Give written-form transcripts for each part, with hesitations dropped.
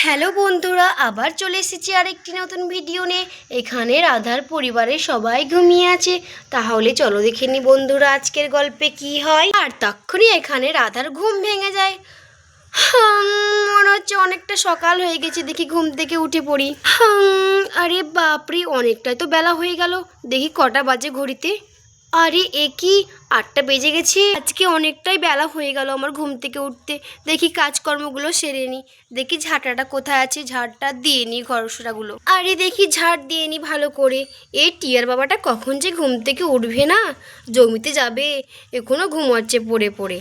Hello বন্ধুরা, আবার চলে এসেছি আরেকটি নতুন ভিডিও নিয়ে। এখানে রাধার পরিবারের সবাই ঘুমিয়ে আছে। তাহলে চলো দেখে নি বন্ধুরা আজকের গল্পে কি হয়। আর তখনই এখানে রাধার ঘুম ভেঙে যায়। মনে হচ্ছে অনেকটা সকাল হয়ে গেছে, দেখি ঘুম থেকে উঠে পড়ি। আরে বাপরে, অনেকটাই তো বেলা হয়ে গেল। দেখি কটা বাজে ঘড়িতে। আরে এ কি, 8টা বেজে গেছে। আজকে অনেকটাই বেলা হয়ে গেল আমার ঘুম থেকে উঠতে। দেখি কাজকর্মগুলো সেরে নি। দেখি ঝাঁটাটা কোথায় আছে, ঝাড়টা দিয়ে নি ঘরসরাগুলো। আরে দেখি ঝাড় দিয়ে নি ভালো করে। এই টিয়ার বাবাটা কখন যে ঘুম থেকে উঠবে না, জমিতে যাবে, এখনো ঘুমাচ্ছে পড়ে পড়ে।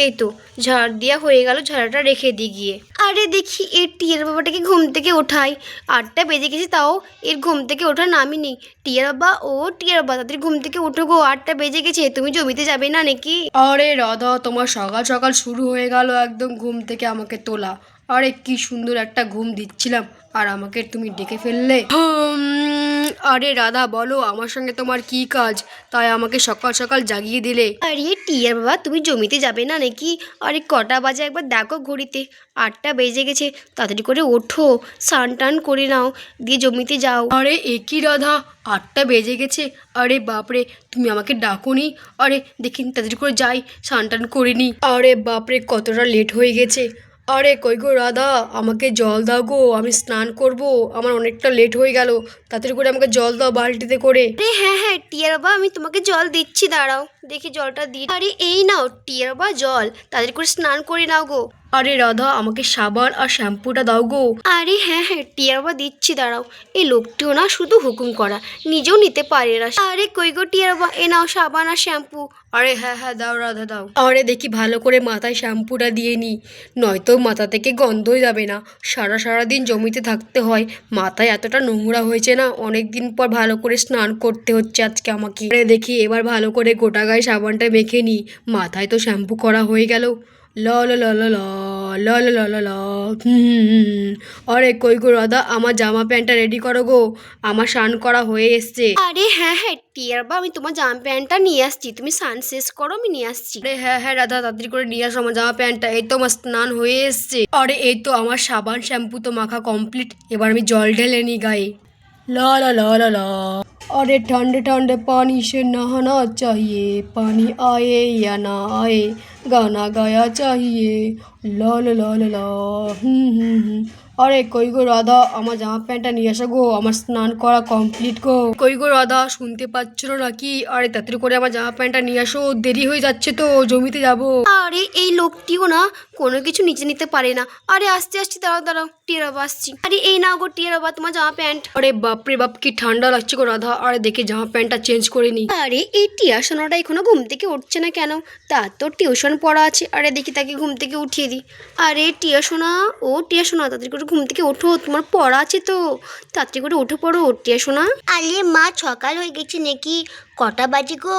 এই তো ঝাড় দেওয়া হয়ে গেল, ঝাড়াটা রেখে দিই গিয়ে। আরে দেখি এর টিয়ার বাবাটাকে ঘুম থেকে ওঠাই। 8টা বেজে গেছে, তাও এর ঘুম থেকে ওঠার নামই নেই। টিয়ার বাবা, ও টিয়ার বাবা, তাদের ঘুম থেকে ওঠো গো, 8টা বেজে গেছে, তুমি জমিতে যাবে না নাকি? আরে রাধা, তোমার সকাল সকাল শুরু হয়ে গেল একদম ঘুম থেকে আমাকে তোলা। আরে কি সুন্দর একটা ঘুম দিচ্ছিলাম, আর আমাকে তুমি ডেকে ফেললে। আরে রাধা, বলো আমার সঙ্গে তোমার কি কাজ, তাই আমাকে সকাল সকাল জাগিয়ে দিলে? আরে টিয়ার বাবা, তুমি জমিতে যাবে না নাকি? আরে কটা বাজে একবার দেখো ঘড়িতে, 8টা বেজে গেছে, তাড়াতাড়ি করে ওঠো, স্নান টান করে নাও, দিয়ে জমিতে যাও। আরে একই রাধা, 8টা বেজে গেছে, আরে বাপরে, তুমি আমাকে ডাকোনি? আরে দেখিন তাড়াতাড়ি করে যাই, স্নান টান করে নি। আরে বাপরে, কতটা লেট হয়ে গেছে। আরে কই গো রাধা, আমাকে জল দাও গো, আমি স্নান করব, আমার অনেকটা লেট হয়ে গেল, তাড়াতাড়ি করে আমাকে জল দাও বালতিতে করে। আরে হ্যাঁ হ্যাঁ টিয়ার বাবা, আমি তোমাকে জল দিচ্ছি, দাঁড়াও দেখি জলটা দিই। আরে এই নাও টিয়ার বাবা জল, তাড়াতাড়ি করে স্নান করে নাও গো। আরে রাধা, আমাকে সাবান আর শ্যাম্পুটা দাও গো। আরে হ্যাঁ হ্যাঁ টিয়ার বাবা দিচ্ছি, দাঁড়াও। এই লোকটিও না শুধু হুকুম করা, নিজেও নিতে পারে না। আরে কই গো টিয়ার বাবা, এ নাও সাবান আর শ্যাম্পু। আরে হ্যাঁ হ্যাঁ, দাও রাধা দাও। আরে দেখি ভালো করে মাথায় শ্যাম্পুটা দিয়ে নি, নয়তো মাথা থেকে গন্ধই যাবে না। সারা দিন জমিতে থাকতে হয়, মাথায় এতটা নোংরা হয়েছে না, অনেক দিন পর ভালো করে স্নান করতে হচ্ছে আজকে আমাকে। আরে দেখি এবার ভালো করে গোটা গায়ে সাবানটা মেখে নি, মাথায় তো শ্যাম্পু করা হয়ে গেল। ল ল ল ল ল ল ল ল ল ল। আরে কই গো রাধা, আমার জামা প্যান্টটা রেডি করো গো, আমার স্নান করা হয়ে এসছে। আরে হ্যাঁ হ্যাঁ টিয়ার বাবা, আমি তোমার জামা প্যান্টটা নিয়ে আসছি, তুমি স্নান শেষ করো, আমি নিয়ে আসছি। আরে হ্যাঁ হ্যাঁ রাধা, তাড়াতাড়ি করে নিয়ে আসো আমার জামা প্যান্টটা, এই তো আমার স্নান হয়ে এসছে। আরে এই তো আমার সাবান শ্যাম্পু তো মাখা কমপ্লিট, এবার আমি জল ঢেলে নি গায়ে। ला ला ला ला ला। अरे ठंडे ठंडे पानी से नहाना चाहिए, पानी आए या ना आए, गाना गाया चाहिए। ला ला ला ला ला। আরে কই গো রাধা, আমার জামা প্যান্টটা নিয়ে আসো গো, আমার স্নান করা কমপ্লিট গো। কই গো রাধা, শুনতে পাচ্ছ না নাকি? আরে তাড়াতাড়ি করে আমার জামা প্যান্টটা নিয়ে আসো, দেরি হয়ে যাচ্ছে তো, জমিতে যাবো। আরে এই লোকটিও না কোনো কিছু নিচে নিতে পারে না। আরে আসতে আসছি, দাঁড়াও দাঁড়াও, টিয়ার বাবা আসছি। আরে এই নাও গো টিয়ার বাবা, তোমার জামা প্যান্ট। আরে বাপরে বাপ, কি ঠান্ডা লাগছে গো রাধা, আরে দেখে জামা প্যান্টটা চেঞ্জ করে নি। আরে এই টিয়া সোনাটা এখনো ঘুম থেকে উঠছে না কেন? তার তো টিউশন পড়া আছে। আরে দেখি তাকে ঘুম থেকে উঠিয়ে দিই। আরে টিয়া সোনা, ও টিয়া সোনা, তাড়াতাড়ি করে ঘুম থেকে ওঠো, তোমার পড়া আছে তো, তাড়াতাড়ি করে উঠে পড়ো টিয়া সোনা। আরে মা, সকাল হয়ে গেছে নাকি? কটা বাজে গো?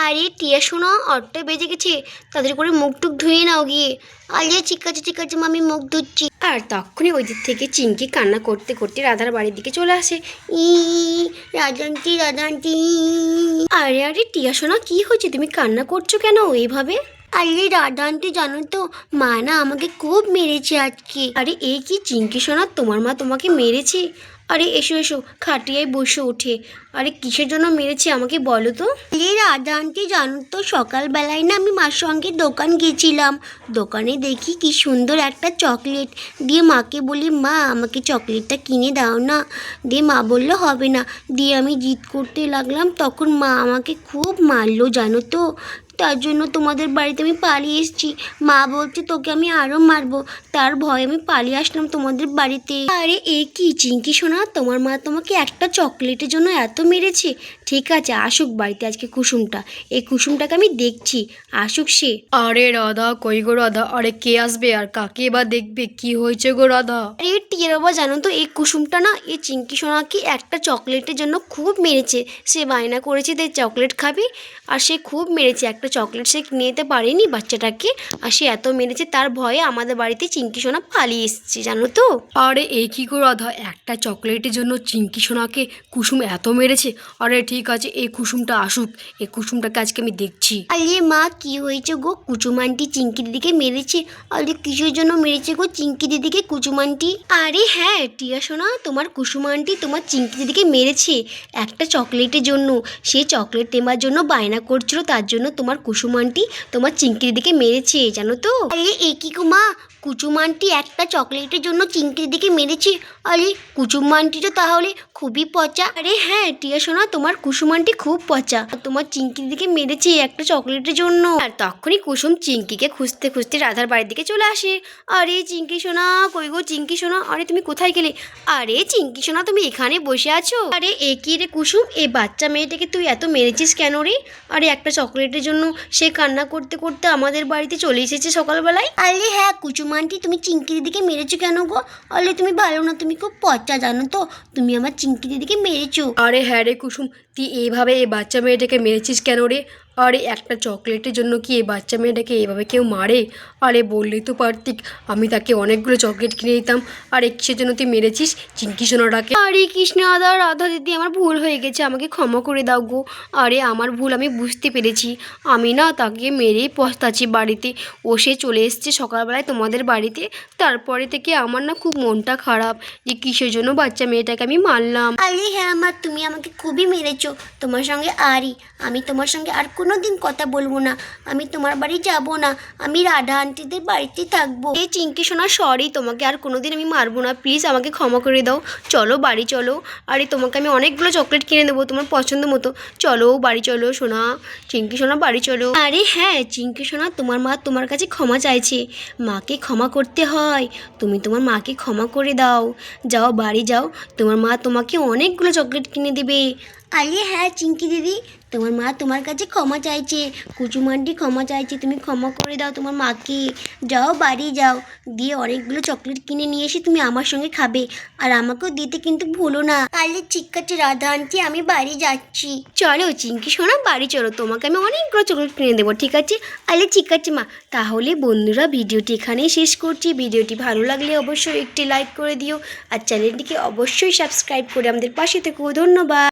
আরে টিয়া সোনা, 8টা বেজে গেছে, তাড়াতাড়ি করে মুখ টুক ধুয়ে নাও গিয়ে। আরে ঠিক আছে মা, আমি মুখ ধুচ্ছি। আর তখনই ওই দিক থেকে চিঙ্কি কান্না করতে করতে রাধার বাড়ির দিকে চলে আসে। ই রাজান্তি রাজান্তি। আরে আরে টিয়া সোনা, কি হয়েছে, তুমি কান্না করছো কেন এইভাবে? আরে রাধা আন্টি, জানো তো মা না আমাকে খুব মেরেছে আজকে। আরে এই কি চিঙ্কি সোনা, তোমার মা তোমাকে মেরেছে? আরে এসো এসো, খাটিয়ায় বসে ওঠে। আরে কিসের জন্য মেরেছে আমাকে বলো তো? আরে রাধা আন্টি, জানো তো সকালবেলায় না আমি মার সঙ্গে দোকান গেছিলাম, দোকানে দেখি কি সুন্দর একটা চকলেট, দিয়ে মাকে বলি মা আমাকে চকলেটটা কিনে দাও না, দিয়ে মা বললো হবে না, দিয়ে আমি জিদ করতে লাগলাম, তখন মা আমাকে খুব মারলো জানো তো। তার জন্য তোমাদের বাড়িতে আমি পালিয়ে এসেছি। মা বলছে তোকে আমি আরও মারবো, তার ভয়ে আমি পালিয়ে আসলাম তোমাদের বাড়িতে। আরে এ কি চিঙ্কি সোনা, তোমার মা তোমাকে একটা চকলেটের জন্য এত মেরেছে? ঠিক আছে, আসুক বাড়িতে আজকে কুসুমটা, এই কুসুমটাকে আমি দেখছি, আসুক সে। আরে রাধা, কই গো রাধা, আরে কে আসবে আর কাকে বা দেখবে, কি হয়েছে গো রাধা? আরে টিয়া বাবা, জানো তো এই কুসুমটা না এই চিঙ্কি সোনাকে একটা চকলেটের জন্য খুব মেরেছে। সে বায়না করেছে যে চকলেট খাবে, আর সে খুব মেরেছে, একটা চকলেট সে কিনে দিতে পারেনি বাচ্চাটাকে, আর সে এত মেরেছে তার ভয়ে আমাদের বাড়িতে চিঙ্কি সোনা পালিয়ে এসছে, জানো তো। আরে এই কী করে রাধা, একটা চকলেটের জন্য চিঙ্কি সোনাকে কুসুম এত মেরেছে? আরে ঠিক আছে, এই কুসুমটা আসুক, এই কুসুমটাকে আজকে আমি দেখছি। আরে মা, কি হয়েছে গো? কুচুমান্টি চিঙ্কি দিদিকে মেরেছে? আরে কিসের জন্য মেরেছে গো চিঙ্কি দিদিকে কুচুমান্টি? আরে হ্যাঁ টিয়া সোনা, তোমার কুসুমান্টি তোমার চিঙ্কি দিদিকে মেরেছে একটা চকলেটের জন্য। সে চকলেট নেবার জন্য বায়না করছিল, তার জন্য তোমার কুসুমান্টি তোমার চিঙ্কি দিদিকে মেরেছে, জানো তো। আরে এ কি গো মা, কুচুমান্টি একটা চকলেটের জন্য চিঙ্কি দিদিকে মেরেছে? আরে কুচুমান্টি তো তাহলে খুবই পচা। আরে হ্যাঁ টিয়া সোনা, তোমার কুসুমান্টি খুব পচা, তোমার চিঙ্কি দিদিকে মেরেছে একটা চকলেটের জন্য। আর তখনই কুসুম চিঙ্কিকে খুঁজতে খুঁজতে রাধার বাড়ির দিকে চলে আসে। আরে চিঙ্কি সোনা, কই গো চিঙ্কি সোনা, আরে তুমি কোথায় গেলে? আরে চিঙ্কি সোনা, তুমি এখানে বসে আছো? আরে এ কি রে কুসুম, এই বাচ্চা মেয়েটাকে তুই এত মেরেছিস কেন রে? আরে একটা চকলেটের জন্য সে কান্না করতে করতে আমাদের বাড়িতে চলে এসেছে সকালবেলায়। আরে হ্যাঁ কুচুমান্টি, তুমি চিঙ্কি দিদিকে মেরেছো কেন গো? আরে তুমি ভালো না, তুমি খুব পচা, জানো তো, তুমি আমার চিঙ্কি দিদিকে মেরেছো। আরে হ্যাঁ রে কুসুম, তুই এইভাবে এই বাচ্চা মেয়েটাকে মেরেছিস কেন রে? আরে একটা চকলেটের জন্য কি এই বাচ্চা মেয়েটাকে এইভাবে কেউ মারে? আরে বললেই তো পারতিক, আমি তাকে অনেকগুলো চকলেট কিনে দিতাম। আর কিসের জন্য তুই মেরেছিস চিঙ্কি সোনাটাকে? আরে কৃষ্ণ দাদা, রাধা দিদি, আমার ভুল হয়ে গেছে, আমাকে ক্ষমা করে দাও গো। আরে আমার ভুল আমি বুঝতে পেরেছি, আমি না তাকে মেরেই পস্তাচ্ছি বাড়িতে। ও সে চলে এসছে সকালবেলায় তোমাদের বাড়িতে, তারপরে থেকে আমার না খুব মনটা খারাপ যে কিসের জন্য বাচ্চা মেয়েটাকে আমি মারলাম। আরে হ্যাঁ আমার, তুমি আমাকে খুবই মেরেছো, তোমার সঙ্গে আমি তোমার সঙ্গে আর কোনো দিন কথা বলবো না, আমি তোমার বাড়ি যাব না, আমি রাধা আন্টিদের বাড়িতে থাকবো। এই চিঙ্কি সোনা সরি, তোমাকে আর কোনোদিন আমি মারবো না, প্লিজ আমাকে ক্ষমা করে দাও। চলো বাড়ি চলো, আরে তোমাকে আমি অনেকগুলো চকলেট কিনে দেবো তোমার পছন্দ মতো। চলো বাড়ি চলো সোনা, চিঙ্কি সোনা বাড়ি চলো। আরে হ্যাঁ চিঙ্কি সোনা, তোমার মা তোমার কাছে ক্ষমা চাইছে, মাকে ক্ষমা করতে হয়, তুমি তোমার মাকে ক্ষমা করে দাও। যাও বাড়ি যাও, তোমার মা তোমাকে অনেকগুলো চকলেট কিনে দেবে। আরে হ্যাঁ চিঙ্কি দিদি, তোমার মা তোমার কাছে ক্ষমা চাইছে, কুচুমান্টি ক্ষমা চাইছে, তুমি ক্ষমা করে দাও তোমার মাকে। যাও বাড়ি যাও, দিয়ে অনেকগুলো চকলেট কিনে নিয়ে এসে তুমি আমার সঙ্গে খাবে, আর আমাকেও দিতে কিন্তু ভুলো না। আরে ঠিক আছে রাধা আন্টি, আমি বাড়ি যাচ্ছি। চলো চিঙ্কি সোনা বাড়ি চলো, তোমাকে আমি অনেকগুলো চকলেট কিনে দেবো, ঠিক আছে? আরে ঠিক আছে মা, তাহলে বন্ধুরা ভিডিওটি এখানেই শেষ করছি। ভিডিওটি ভালো লাগলে অবশ্যই একটি লাইক করে দিও, আর চ্যানেলটিকে অবশ্যই সাবস্ক্রাইব করে আমাদের পাশে থেকো। ধন্যবাদ।